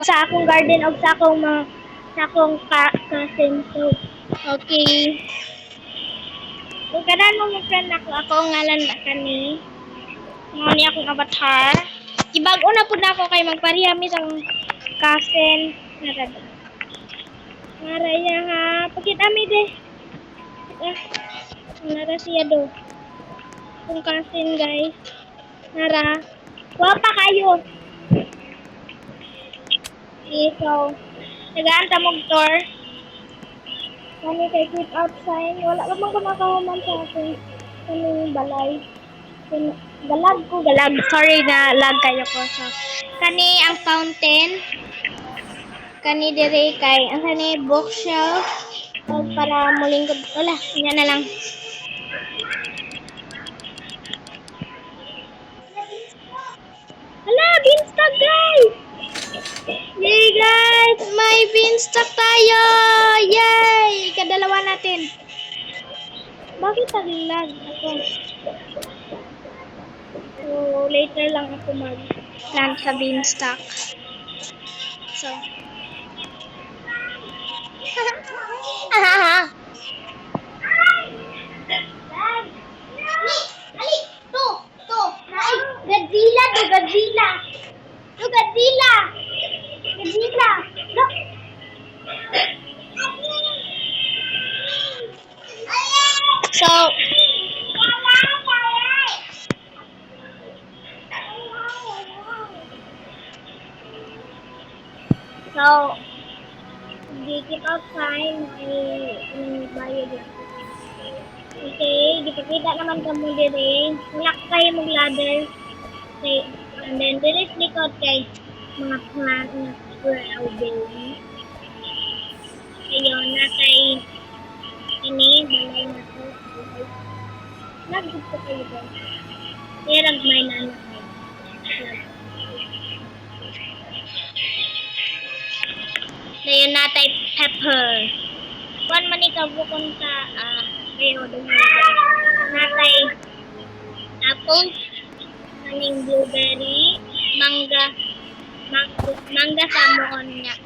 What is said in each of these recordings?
sa akong garden o sa akong mga sa akong cousin. So, okay. Kung kanan mo friend ako ngalan na kani. Mga niya akong avatar. Ibag-o na po na ako kay magparihami sa cousin. Naraya ha. Pagkitami de. Nara siya do. Kung cousin guys. Nara. Wapa kayo. So, nagaan ta mong tour. Kani kay keep out sign. Wala pa man ko nakahuman sa akin. Kaning balay. Galag. Sorry na lag kayo ko. So, kani ang fountain. Kani dire kay ang kani bookshelf. O para mulingkod. Wala, yan na lang. Hala, beanstalk guys! Yay guys! May beanstalk tayo! Yay! Kadalawa natin. Bakit taglag ako? So, later lang ako mag-plant sa beanstalk. So. So, di-keep out sign may bayad lang. Okay, dipakita naman ka mo dire. Wala kayo mong ladder. Okay, and then dire is likod kay mga plant na sprouting. Ayun, natay ini, balay na to. Nag-good ko kayo ba? Kaya lang may nanak. Dayon natay pepper. Kuan man ikaw bukon sa kayo doon. Natay apple, kaning blueberry, mangga sa moon niya.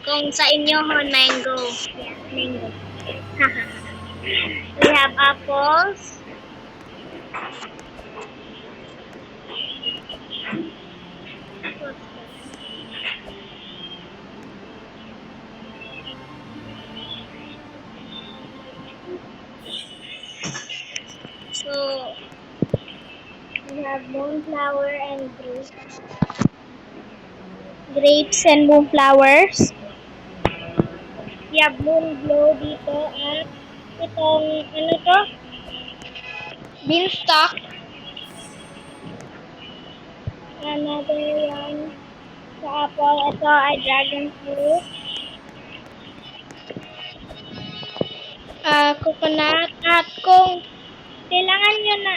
Kung sa inyo hon mango. Yeah, mango. We have apples. So, we have moonflower and grapes. Grapes and moonflowers. We have moon glow dito at itong ano to? Beanstalk. Another one sa apple. Ito ay dragon fruit. Coconut. At kung kailangan nyo na,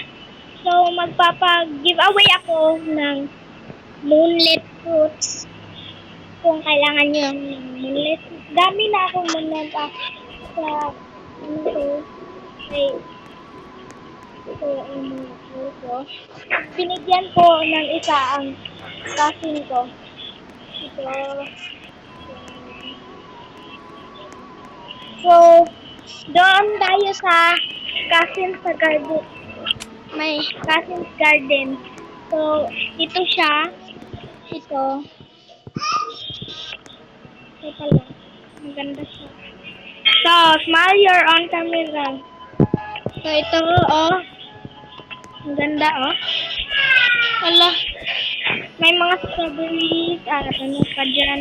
so magpapa-giveaway ako ng moonlit fruits. Kung kailangan nyo ng moonlit. Dami na akong moonlit sa binigyan ko ng isa ang cousin ko. Ito. So, doon tayo sa cousin's garden. May cousin's garden. So, ito siya. Ito. Ito pala. Ang ganda siya. So, smile your on camera. So, ito, oh. Ang ganda, oh. Wala. May mga strawberries. Ano pa dyan.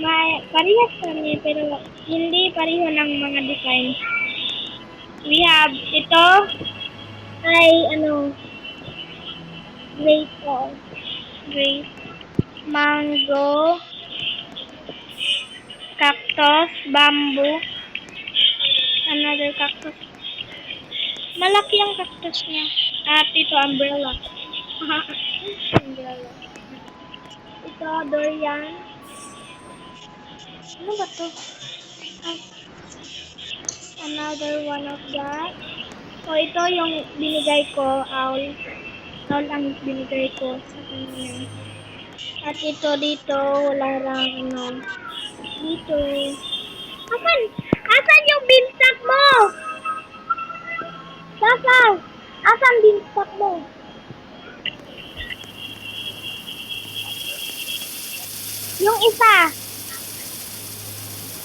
May parehas kami, pero hindi pareho ng mga design. We have ito ay grape, mango, cactus, bamboo, another cactus. Malaki ang cactus niya. At ito umbrella. Umbrella. Ito durian. Ano ba to? Another one of that. So, ito yung binigay ko, owl. Owl ang binigay ko sa kanya. At ito dito, wala lang ano. Dito. Asan? Asan yung beanstalk mo? Sasa! Asan beanstalk mo? Yung isa.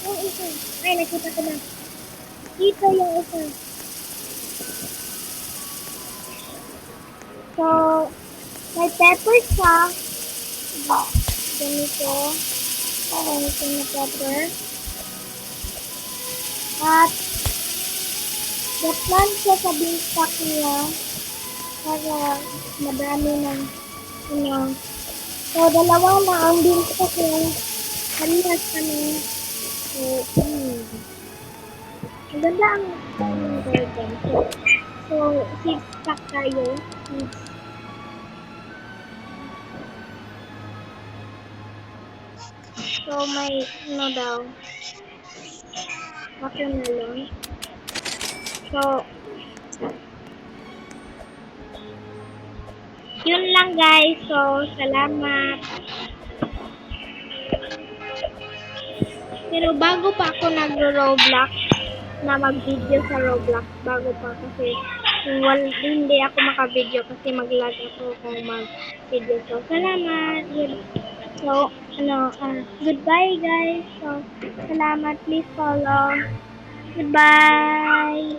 Yung isa. Ay, nakita ko na. Dito yung isa. So, may pepper siya. Ganito. Ganito na pepper. At, naplan siya sa beanstalk niya. Para madami ng, ano. So, dalawa na ang beanstalk niya. Halihas kami. So, ang ganda ang garden. So, zigzag tayo. So, may ano daw. Watermelon. So, yun lang guys. So, salamat. Pero bago pa ako nag-Roblox, na mag-video sa Roblox, bago pa kasi hindi ako maka-video kasi mag-lag ako kung mag-video. So, salamat. So, goodbye guys. So, salamat. Please follow. Goodbye.